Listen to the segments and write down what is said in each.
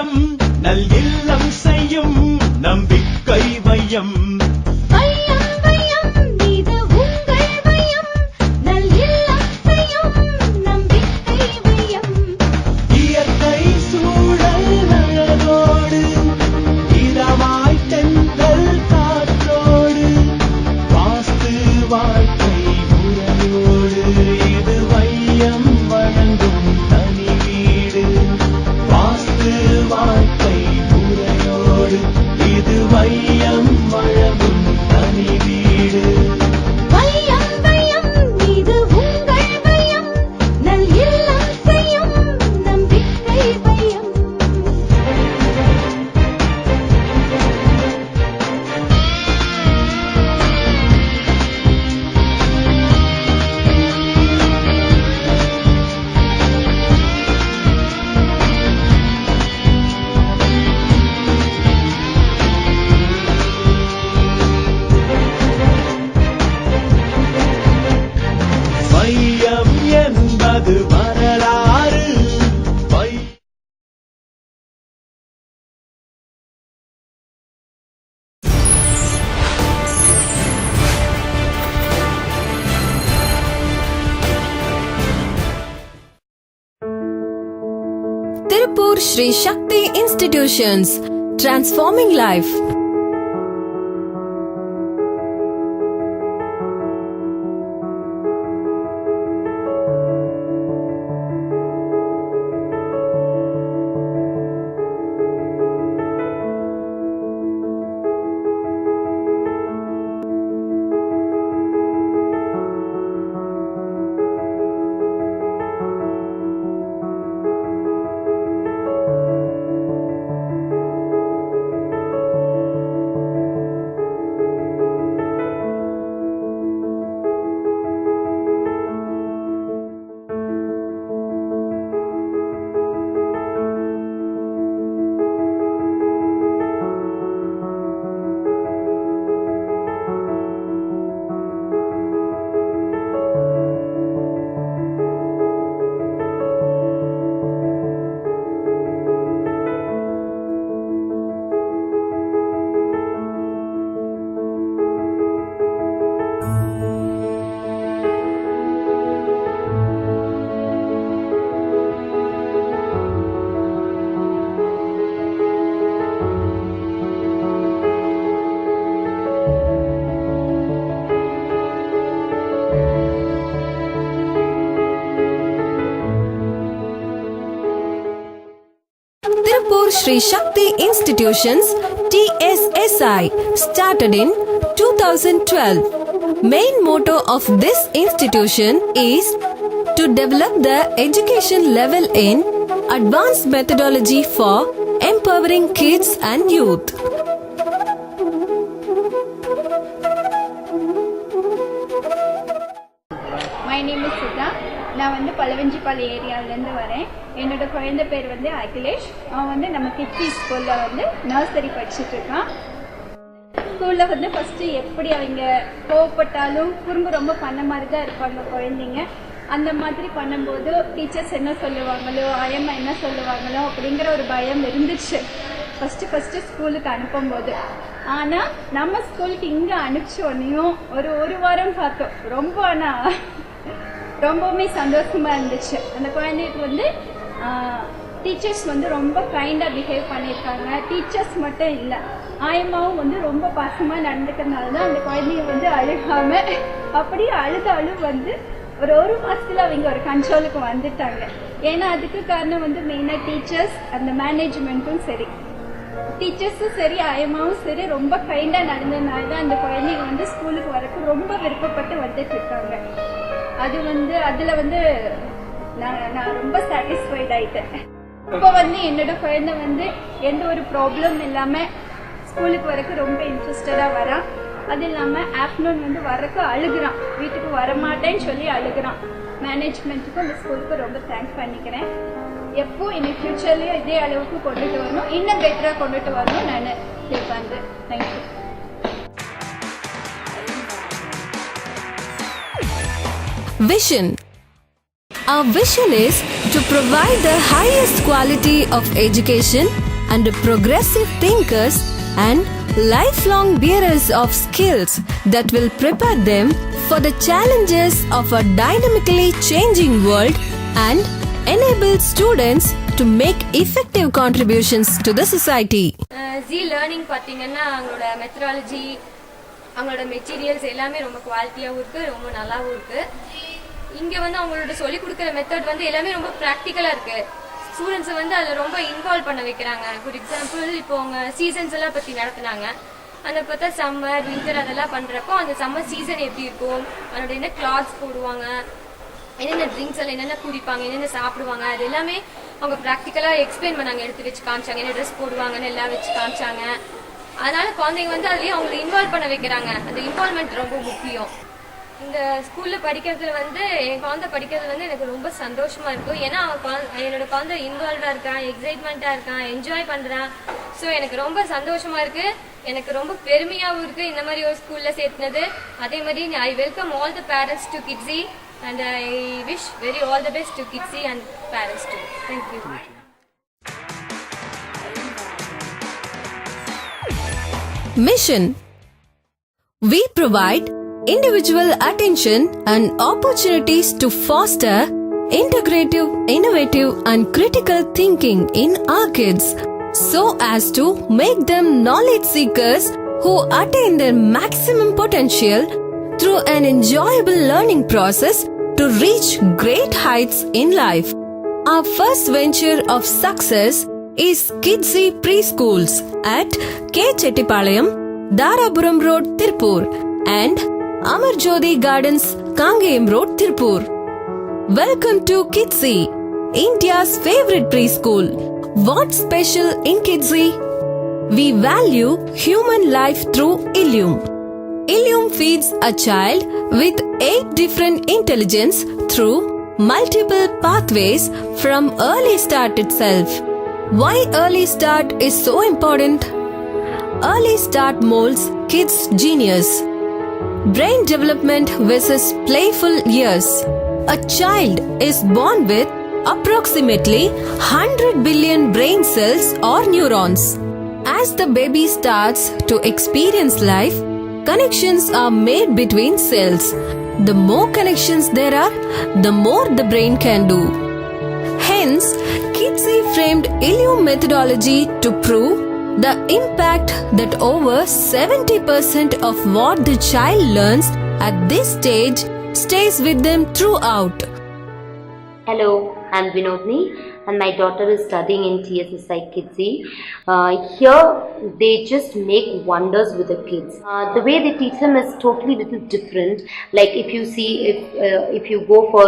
வையம் நல் இல்லம் செய்யும் நம்பிக்கை வையம். Tirupur Sri Shakti Institutions, transforming life. Tirupur Sri Shakti Institutions TSSI started in 2012. Main motto of this institution is to develop the education level in advanced methodology for empowering kids and youth. My name is Sudha. நான் வந்து பலவஞ்சிப்பாளைய ஏரியாவிலேருந்து வரேன். என்னோட குழந்தை பேர் வந்து அகிலேஷ். அவன் வந்து நம்ம கிட்ஸி ஸ்கூலில் வந்து நர்சரி படிச்சுட்டு இருக்கான். ஸ்கூலில் வந்து ஃபஸ்ட்டு எப்படி அவங்க கோவப்பட்டாலும் குறும்பு ரொம்ப பண்ண மாதிரி தான் இருப்பாங்க குழந்தைங்க. அந்த மாதிரி பண்ணும்போது டீச்சர்ஸ் என்ன சொல்லுவாங்களோ ஐயம்மா என்ன சொல்லுவாங்களோ அப்படிங்கிற ஒரு பயம் இருந்துச்சு ஃபஸ்ட்டு ஸ்கூலுக்கு அனுப்பும்போது. ஆனால் நம்ம ஸ்கூலுக்கு இங்கே அனுப்பிச்சோன்னையும் ஒரு வாரம் பார்த்தோம். ரொம்பவுமே சந்தோஷமாக இருந்துச்சு. அந்த குழந்தைக்கு வந்து டீச்சர்ஸ் வந்து ரொம்ப கைண்டாக பிஹேவ் பண்ணியிருக்காங்க. டீச்சர்ஸ் மட்டும் இல்லை, ஆயம்மாவும் வந்து ரொம்ப பாசமாக நடந்துக்கிறதுனால தான் அந்த குழந்தைங்க வந்து அழுகாமல் அப்படியே அழுதாலும் வந்து ஒரு மாதத்தில் அவங்க ஒரு கண்ட்ரோலுக்கு வந்துட்டாங்க. ஏன்னா அதுக்கு காரணம் வந்து மெயினாக டீச்சர்ஸ், அந்த மேனேஜ்மெண்ட்டும் சரி, டீச்சர்ஸும் சரி ஆயம்மாவும் சரி ரொம்ப கைண்டாக நடந்ததுனால தான் அந்த குழந்தைங்க வந்து ஸ்கூலுக்கு வரக்கு ரொம்ப விருப்பப்பட்டு வந்துட்டு இருக்காங்க. அது வந்து அதில் வந்து நான் ரொம்ப சாட்டிஸ்ஃபைட் ஆயிட்டேன். இப்போ வந்து என்னோட குழந்தை வந்து எந்த ஒரு ப்ராப்ளம் இல்லாமல் ஸ்கூலுக்கு வரக்கு ரொம்ப இன்ட்ரெஸ்டடாக வரான். அது இல்லாமல் ஆஃப்டர்நூன் வந்து வரக்கு அழுகுறான், வீட்டுக்கு வரமாட்டேன்னு சொல்லி அழுகுறான். மேனேஜ்மெண்ட்டுக்கும் அந்த ஸ்கூலுக்கும் ரொம்ப தேங்க்ஸ் பண்ணிக்கிறேன். எப்போ இன்னும் ஃபியூச்சர்லேயும் இதே அளவுக்கு கொண்டுட்டு வரணும், இன்னும் பெட்டராக கொண்டுட்டு வரணும் நான் கேட்பாங்க. Thank you. Vision. Our vision is to provide the highest quality of education and progressive thinkers and lifelong bearers of skills that will prepare them for the challenges of a dynamically changing world and enable students to make effective contributions to the society. Z learning பார்த்தீங்கன்னா அவங்களோட methodology, அவங்களோட materials எல்லாமே ரொம்ப குவாலிட்டியாகவும் இருக்குது, ரொம்ப நல்லாவும் இருக்குது. இங்கே வந்து அவங்களோட சொல்லிக் கொடுக்குற மெத்தட் வந்து எல்லாமே ரொம்ப ப்ராக்டிக்கலாக இருக்குது. ஸ்டூடெண்ட்ஸை வந்து அதில் ரொம்ப இன்வால்வ் பண்ண வைக்கிறாங்க. ஃபார் எக்ஸாம்பிள் இப்போ அவங்க சீசன்ஸ் எல்லாம் பற்றி நடத்துனாங்க. அந்த பார்த்தா சம்மர் வின்டர் அதெல்லாம் பண்ணுறப்போ அந்த சம்மர் சீசன் எப்படி இருக்கும், அதோட என்ன கிளாத்ஸ் போடுவாங்க, என்னென்ன ட்ரிங்க்ஸ் எல்லாம் என்னென்ன குடிப்பாங்க, என்னென்ன சாப்பிடுவாங்க, அது எல்லாமே அவங்க ப்ராக்டிக்கலாக எக்ஸ்பிளைன் பண்ணாங்க, எடுத்து வச்சு காமிச்சாங்க, என்ன ட்ரெஸ் போடுவாங்கன்னு எல்லாம் வச்சு காமிச்சாங்க. அதனால குழந்தைங்க வந்து அதுலேயும் அவங்களை இன்வால்வ் பண்ண வைக்கிறாங்க. அந்த இன்வால்வ்மெண்ட் ரொம்ப முக்கியம். இந்த ஸ்கூலில் படிக்கிறதுல வந்து என் குழந்தை படிக்கிறது வந்து எனக்கு ரொம்ப சந்தோஷமாக இருக்கும். ஏன்னா என்னோட குழந்தை இன்வால்வாக இருக்கான், எக்ஸைட்மெண்ட்டாக இருக்கான், என்ஜாய் பண்ணுறான். ஸோ எனக்கு ரொம்ப சந்தோஷமாக இருக்குது, எனக்கு ரொம்ப பெருமையாகவும் இருக்குது இந்த மாதிரி ஒரு ஸ்கூலில் சேர்த்துனது. அதே மாதிரி I welcome all the parents to கிட்ஸி and I wish very all the best to கிட்ஸி and parents to. Thank you. Mission. We provide individual attention and opportunities to foster integrative, innovative and critical thinking in our kids so as to make them knowledge seekers who attain their maximum potential through an enjoyable learning process to reach great heights in life. Our first venture of success is Kidsy Preschools at K. Chettipalayam, Darapuram Road, Tirupur and Amarjodi Gardens, Kangayam Road, Tirupur. Welcome to Kidsy, India's favorite preschool. What's special in Kidsy? We value human life through Illume. Illume feeds a child with 8 different intelligence through multiple pathways from early start itself. Why early start is so important? Early start molds kids' genius. Brain development versus playful years. A child is born with approximately 100 billion brain cells or neurons. As the baby starts to experience life, connections are made between cells. The more connections there are, the more the brain can do. Hence, Kidsy framed Illume methodology to prove the impact that over 70% of what the child learns at this stage stays with them throughout. Hello, I'm Vinodni and my daughter is studying in TSSI Kidsy. Here they just make wonders with the kids. The way they teach them is totally little different. Like if you see, if you go for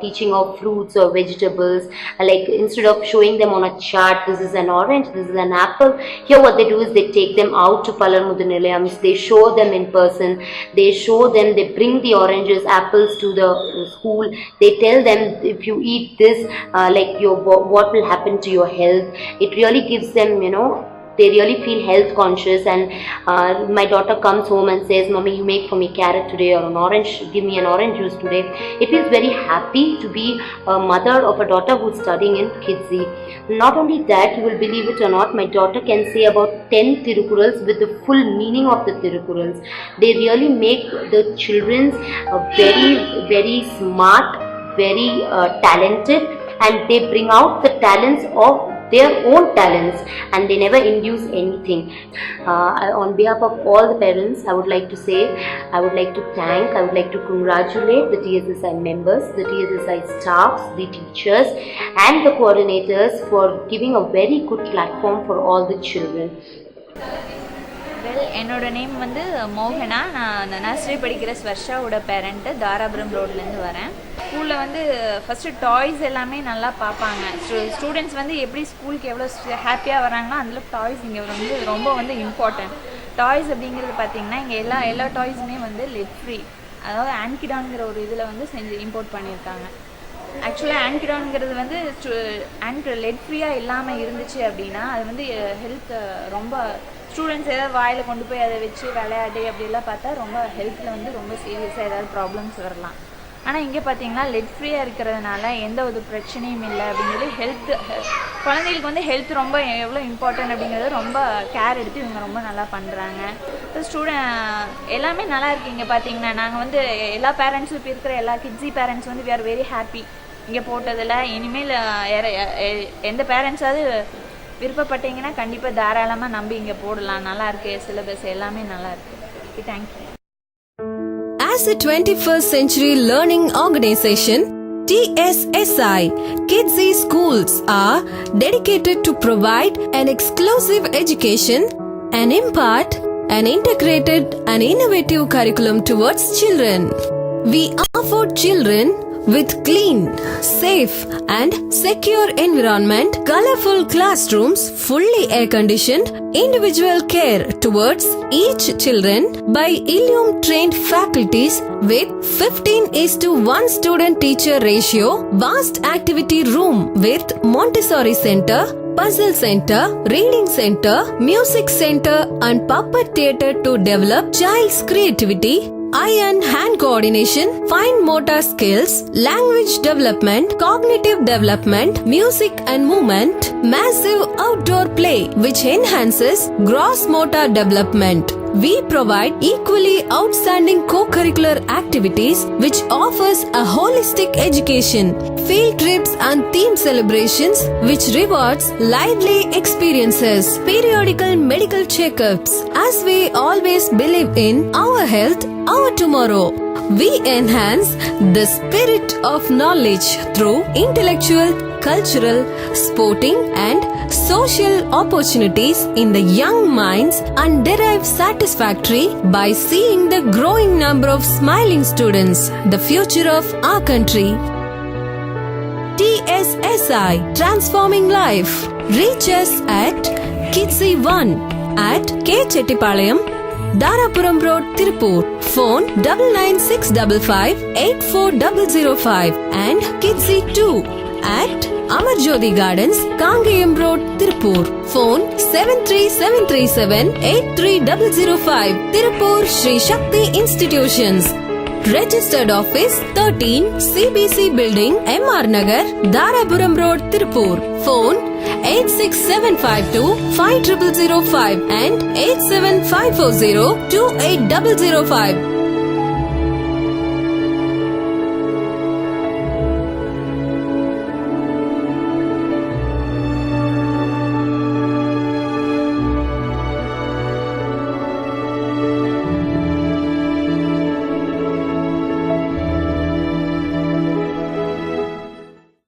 teaching of fruits or vegetables, like instead of showing them on a chart, this is an orange, this is an apple. Here what they do is they take them out to Palarmudu Nilayams. They show them in person. They show them. They bring the oranges, apples to the school. They tell them if you eat this, like what will happen to your health. It really gives them, they really feel health conscious. And my daughter comes home and says, "Mommy, you make for me carrot today or an orange, give me an orange juice today." It feels very happy to be a mother of a daughter who's studying in Kidsy. Not only that, you will believe it or not, my daughter can say about 10 Tirukurals with the full meaning of the Tirukurals. They really make the children very, very smart, very talented, and they bring out the talents of their own talents and they never induce anything. On behalf of all the parents, I would like to say, I would like to thank, I would like to congratulate the TSSI members, the TSSI staffs, the teachers and the coordinators for giving a very good platform for all the children. என்னோட name வந்து மோகனா. நான் nursery படிக்கிற ஸ்வர்ஷாவோட parent, Dharapuram ரோட்லேருந்து வரேன். ஸ்கூலில் வந்து first toys எல்லாமே நல்லா பார்ப்பாங்க. ஸ்டூடெண்ட்ஸ் வந்து எப்படி ஸ்கூலுக்கு எவ்வளோ ஹாப்பியாக வராங்களோ அந்தளவுக்கு டாய்ஸ் இங்கே வந்து ரொம்ப வந்து இம்பார்ட்டன்ட். டாய்ஸ் அப்படிங்கிறது பார்த்திங்கன்னா இங்கே எல்லா டாய்ஸுமே வந்து லெட் ஃப்ரீ, அதாவது ஆன்கிடான்ங்கிற ஒரு இதில் வந்து செஞ்சு இம்போர்ட் பண்ணியிருக்காங்க. ஆக்சுவலாக ஆன்கிடான்ங்கிறது வந்து லெட் ஃப்ரீயாக இல்லாமல் இருந்துச்சு அப்படின்னா அது வந்து ஹெல்த் ரொம்ப ஸ்டூடெண்ட்ஸ் ஏதாவது வாயில் கொண்டு போய் அதை வச்சு விளையாடி அப்படிலாம் பார்த்தா ரொம்ப ஹெல்த்தில் வந்து ரொம்ப சீரியஸாக ஏதாவது ப்ராப்ளம்ஸ் வரலாம். ஆனால் இங்கே பார்த்தீங்கன்னா லெட் ஃப்ரீயாக இருக்கிறதுனால எந்த ஒரு பிரச்சனையும் இல்லை அப்படின்னு சொல்லி குழந்தைகளுக்கு வந்து ஹெல்த் ரொம்ப எவ்வளோ இம்பார்ட்டன்ட் அப்படிங்கிறது ரொம்ப கேர் எடுத்து இவங்க ரொம்ப நல்லா பண்ணுறாங்க. எல்லாமே நல்லா இருக்குது. இங்கே பார்த்தீங்கன்னா நாங்கள் வந்து எல்லா பேரண்ட்ஸும் இப்போ இருக்கிற எல்லா கிட்ஸி பேரண்ட்ஸ் வந்து வி ஆர் வெரி ஹாப்பி இங்கே போட்டதில். இனிமேல் எந்த பேரண்ட்ஸாவது விருப்பப்பட்டீங்கன்னா கண்டிப்பாக தாராளமாக நம்பி இங்கே போடலாம். நல்லாயிருக்கு, சிலபஸ் எல்லாமே நல்லாயிருக்கு. Thank you. As a 21st century learning organization, TSSI Kidsy Schools are dedicated to provide an exclusive education and impart an integrated and innovative curriculum towards children. We offer children with clean, safe and secure environment, colorful classrooms, fully air-conditioned, individual care towards each children by Ilium trained faculties with 15:1 student teacher ratio, vast activity room with Montessori center, puzzle center, reading center, music center and puppet theater to develop child's creativity, eye and hand coordination, fine motor skills, language development, cognitive development, music and movement, massive outdoor play which enhances gross motor development. We provide equally outstanding co-curricular activities which offers a holistic education, field trips and theme celebrations which rewards lively experiences, periodical medical checkups. As we always believe in our health, our tomorrow, we enhance the spirit of knowledge through intellectual, cultural, sporting and social opportunities in the young minds and derive satisfactory by seeing the growing number of smiling students, the future of our country. TSSI Transforming Life. Reach us at Kidsy 1 at K. Chettipalayam, Darapuram Road, Tirupur. Phone 9965584005 and Kidsy 2 at Amarjodi Gardens, Kangayam Road, Tirupur. Phone 73737 Tirupur Sri Shakti Institutions. Registered Office 13 CBC Building, MR Nagar, Darapuram Road, Tirupur. Phone 86752 5005 and 87540 28005.